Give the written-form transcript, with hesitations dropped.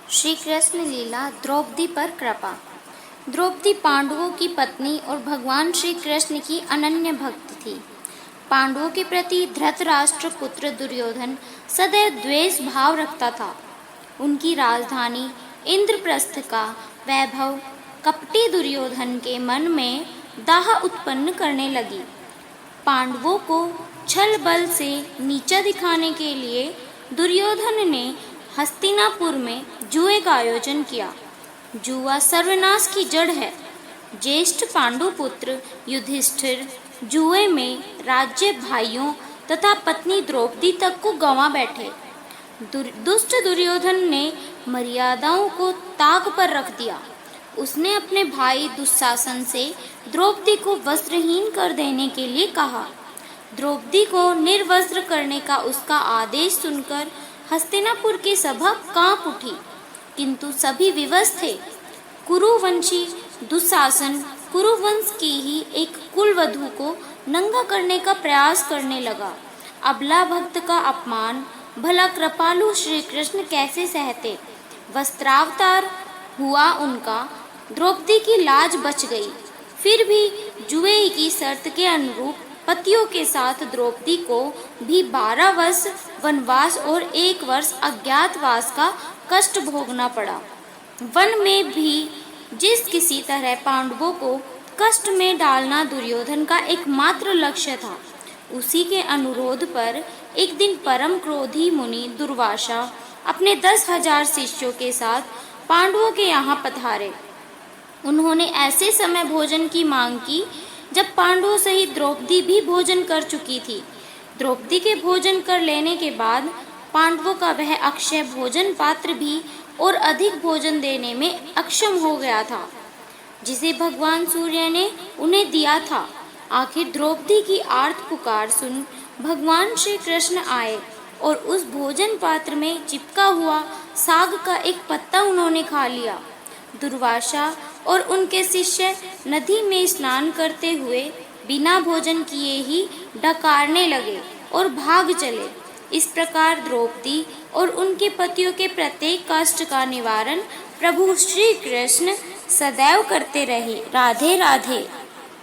श्री कृष्ण लीला द्रौपदी पर कृपा। द्रौपदी पांडवों की पत्नी और भगवान श्री कृष्ण की अनन्य भक्त थी। पांडवों के प्रति धृतराष्ट्र पुत्र दुर्योधन सदैव द्वेष भाव रखता था। उनकी राजधानी इंद्रप्रस्थ का वैभव कपटी दुर्योधन के मन में दाह उत्पन्न करने लगी। पांडवों को छल बल से नीचा दिखाने के लिए दुर्योधन ने हस्तिनापुर में जुए का आयोजन किया। जुआ सर्वनाश की जड़ है। ज्येष्ठ पांडुपुत्र युधिष्ठिर जुए में राज्य, भाइयों तथा पत्नी द्रौपदी तक को गंवा बैठे। दुष्ट दुर्योधन ने मर्यादाओं को ताक पर रख दिया। उसने अपने भाई दुशासन से द्रौपदी को वस्त्रहीन कर देने के लिए कहा। द्रौपदी को निर्वस्त्र करने का उसका आदेश सुनकर हस्तिनापुर की सभा कांप उठी, किंतु सभी विवश थे। कुरुवंशी दुशासन कुरुवंश की ही एक कुलवधू को नंगा करने का प्रयास करने लगा। अबला भक्त का अपमान भला कृपालु श्री कृष्ण कैसे सहते। वस्त्रावतार हुआ उनका, द्रौपदी की लाज बच गई। फिर भी जुए की शर्त के अनुरूप पतियों के साथ द्रौपदी को भी 12 वर्ष वनवास और 1 वर्ष अज्ञातवास का कष्ट भोगना पड़ा। वन में भी जिस किसी तरह पांडवों को कष्ट में डालना दुर्योधन का एकमात्र लक्ष्य था, उसी के अनुरोध पर एक दिन परम क्रोधी मुनि दुर्वासा अपने 10,000 शिष्यों के साथ पांडवों के यहाँ पधारे। उन्होंने ऐसे समय भोजन की मांग की जब पांडवों सहित द्रौपदी भी भोजन कर चुकी थी। द्रौपदी के भोजन कर लेने के बाद पांडवों का वह अक्षय भोजन पात्र भी और अधिक भोजन देने में अक्षम हो गया था, जिसे भगवान सूर्य ने उन्हें दिया था। आखिर द्रौपदी की आर्त पुकार सुन भगवान श्री कृष्ण आए और उस भोजन पात्र में चिपका हुआ साग का एक पत्ता उन्होंने खा लिया। दुर्वासा और उनके शिष्य नदी में स्नान करते हुए बिना भोजन किए ही डकारने लगे और भाग चले। इस प्रकार द्रौपदी और उनके पतियों के प्रत्येक कष्ट का निवारण प्रभु श्री कृष्ण सदैव करते रहे। राधे राधे।